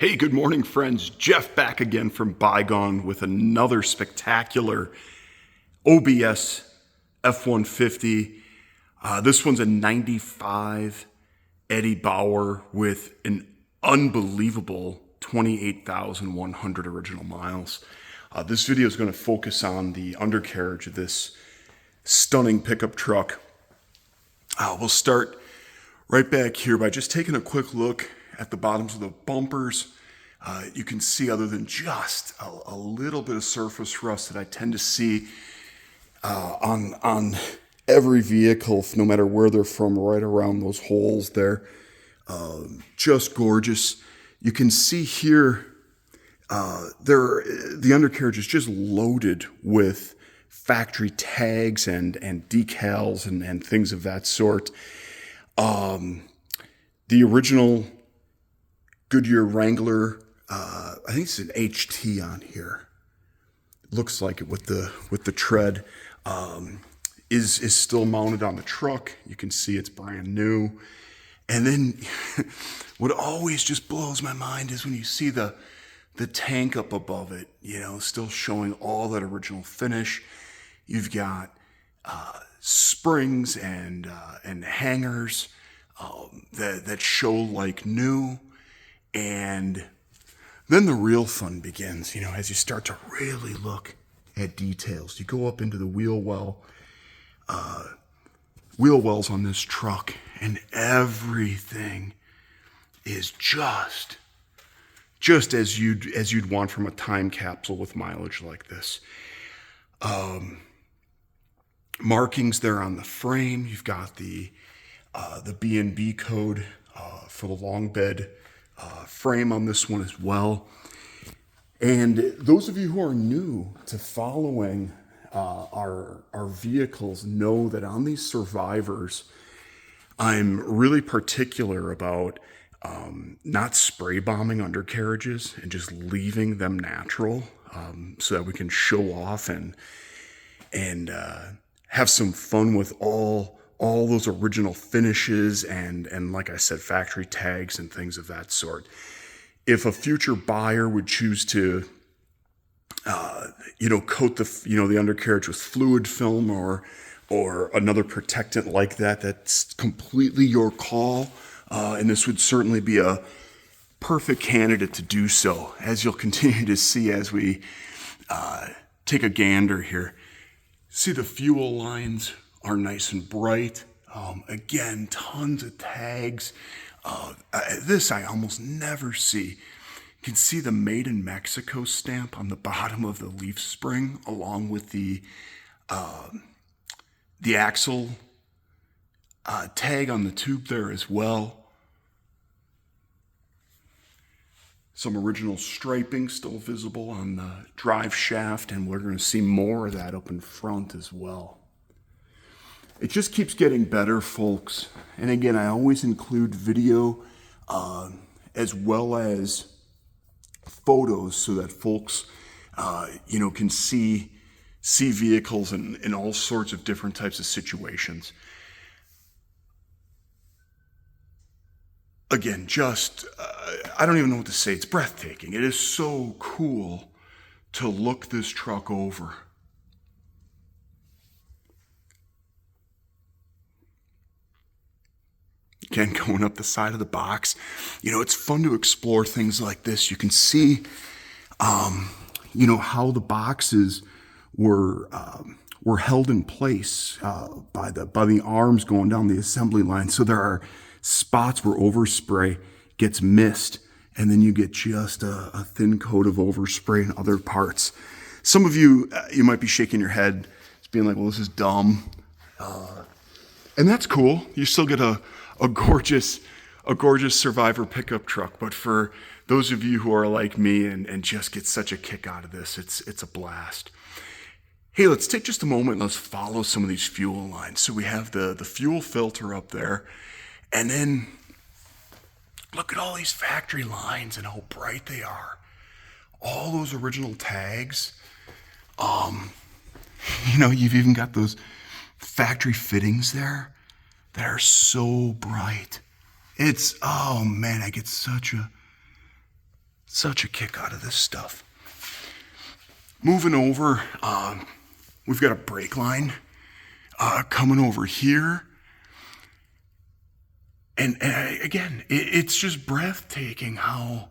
Hey, good morning, friends. Jeff back again from Bygone with another spectacular OBS F150. This one's a 95 Eddie Bauer with an unbelievable 28,100 original miles. This video is going to focus on the undercarriage of this stunning pickup truck. We'll start right back here by just taking a quick look at the bottoms of the bumpers. You can see, other than just a little bit of surface rust that I tend to see on every vehicle, no matter where they're from, right around those holes there. Just gorgeous. You can see here, the undercarriage is just loaded with factory tags and decals and things of that sort. The original Goodyear Wrangler, I think it's an HT on here. Looks like it with the tread. Is still mounted on the truck. You can see it's brand new. And then what always just blows my mind is when you see the tank up above it, you know, still showing all that original finish. You've got springs and hangers that show like new. And then the real fun begins, you know, as you start to really look at details. You go up into the wheel wells on this truck, and everything is just as you'd want from a time capsule with mileage like this. Markings there on the frame. You've got the B&B code for the long bed frame on this one as well. And those of you who are new to following our vehicles know that on these Survivors, I'm really particular about not spray bombing undercarriages and just leaving them natural, so that we can show off and have some fun with all those original finishes and like I said, factory tags and things of that sort. If a future buyer would choose to coat the undercarriage with fluid film or another protectant like that, that's completely your call. And this would certainly be a perfect candidate to do so, as you'll continue to see as we take a gander here. See, the fuel lines are nice and bright. Again, tons of tags. This I almost never see. You can see the Made in Mexico stamp on the bottom of the leaf spring, along with the axle tag on the tube there as well. Some original striping still visible on the drive shaft, and we're going to see more of that up in front as well. It just keeps getting better, folks. And again, I always include video as well as photos so that folks, can see vehicles in all sorts of different types of situations. Again, I don't even know what to say. It's breathtaking. It is so cool to look this truck over. Again, going up the side of the box, it's fun to explore things like this. You can see, how the boxes were held in place by the arms going down the assembly line. So there are spots where overspray gets missed, and then you get just a thin coat of overspray in other parts. Some of you might be shaking your head, just being like, "Well, this is dumb," and that's cool. You still get a gorgeous Survivor pickup truck. But for those of you who are like me and just get such a kick out of this, it's a blast. Hey, let's take just a moment and let's follow some of these fuel lines. So we have the fuel filter up there, and then look at all these factory lines and how bright they are. All those original tags. You've even got those factory fittings there that are so bright. Oh man, I get such Such a kick out of this stuff. Moving over, we've got a brake line coming over here. And again, it's just breathtaking how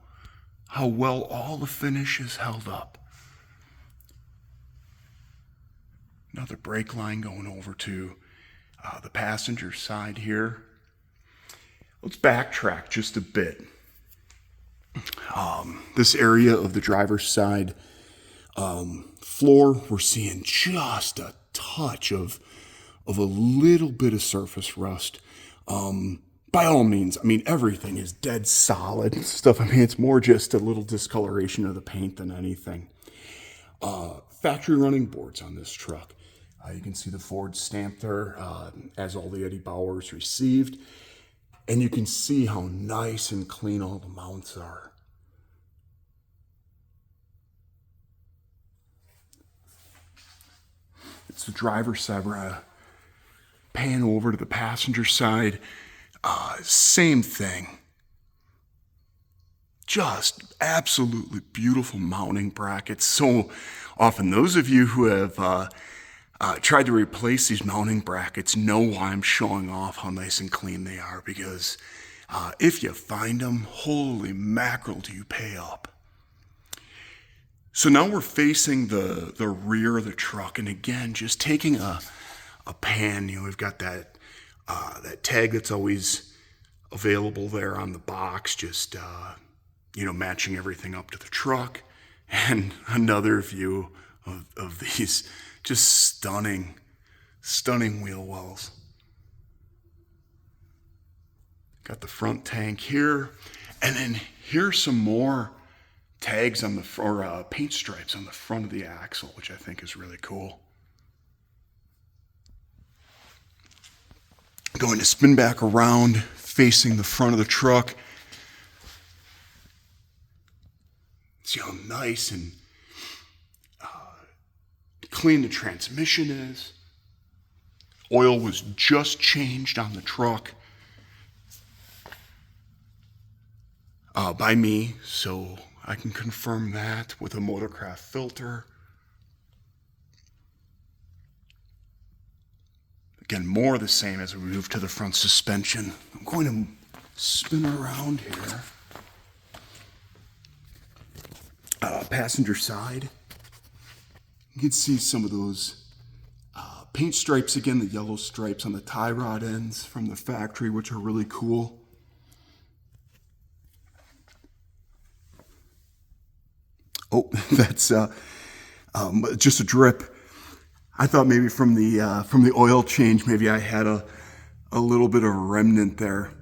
well all the finish is held up. Another brake line going over to the passenger side here. Let's backtrack just a bit. This area of the driver's side floor, we're seeing just a touch of a little bit of surface rust. By all means, I mean, everything is dead solid and stuff. I mean, it's more just a little discoloration of the paint than anything. Factory running boards on this truck. You can see the Ford stamp there as all the Eddie Bauers received. And you can see how nice and clean all the mounts are. It's the driver's side. We're going to pan over to the passenger side. Same thing. Just absolutely beautiful mounting brackets. So often, those of you who have tried to replace these mounting brackets know why I'm showing off how nice and clean they are, because if you find them, holy mackerel, do you pay up. So now we're facing the rear of the truck, and again, just taking a pan, we've got that tag that's always available there on the box, just matching everything up to the truck, and another view of these just stunning wheel wells. Got the front tank here, and then here's some more tags on or paint stripes on the front of the axle, which I think is really cool. Going to spin back around, facing the front of the truck. See how nice and clean the transmission is. Oil was just changed on the truck by me, so I can confirm that with a Motorcraft filter. Again, more of the same as we move to the front suspension. I'm going to spin around here. Passenger side. You can see some of those paint stripes again, the yellow stripes on the tie rod ends from the factory, which are really cool. Oh, that's just a drip. I thought maybe from the oil change, maybe I had a little bit of a remnant there.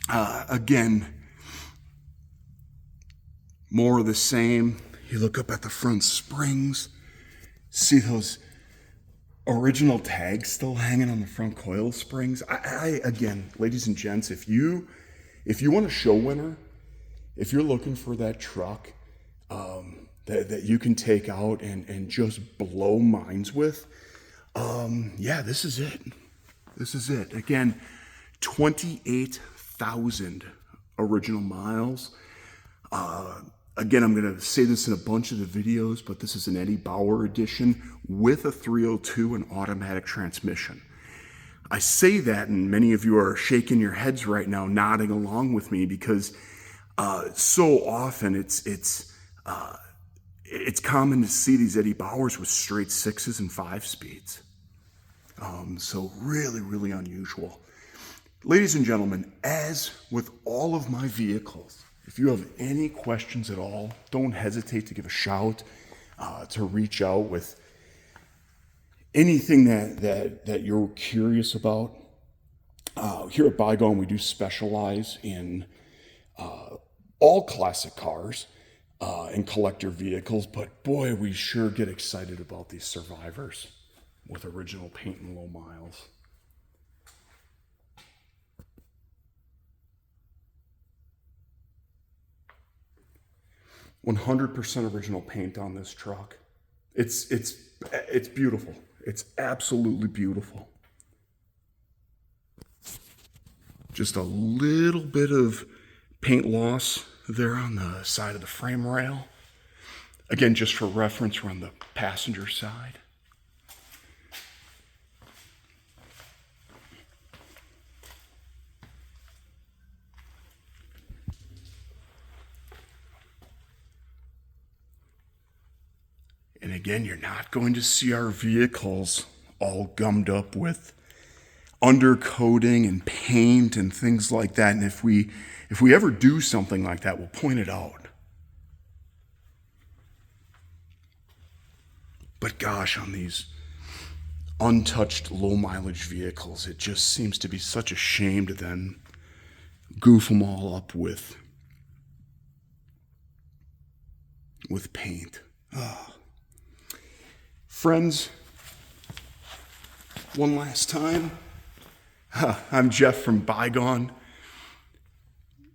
Again, more of the same. You look up at the front springs, see those original tags still hanging on the front coil springs. I again, ladies and gents, if you want a show winner, if you're looking for that truck that you can take out and just blow minds with, yeah, this is it. This is it. Again, 28,000 original miles. Again, I'm going to say this in a bunch of the videos, but this is an Eddie Bauer edition with a 302 and automatic transmission. I say that, and many of you are shaking your heads right now, nodding along with me, because so often it's common to see these Eddie Bauers with straight 6s and 5 speeds. So really, really unusual. Ladies and gentlemen, as with all of my vehicles, if you have any questions at all, don't hesitate to give a shout, to reach out with anything that you're curious about. Here at Bygone, we do specialize in all classic cars and collector vehicles, but boy, we sure get excited about these survivors with original paint and low miles. 100% original paint on this truck. It's beautiful. It's absolutely beautiful. Just a little bit of paint loss there on the side of the frame rail. Again, just for reference, we're on the passenger side. And again, you're not going to see our vehicles all gummed up with undercoating and paint and things like that. And if we ever do something like that, we'll point it out. But gosh, on these untouched low mileage vehicles, it just seems to be such a shame to then goof them all up with paint. Oh. Friends, one last time, I'm Jeff from Bygone.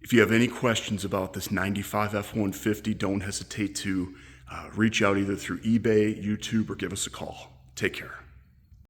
If you have any questions about this 95 F150, don't hesitate to reach out either through eBay, YouTube, or give us a call. Take care.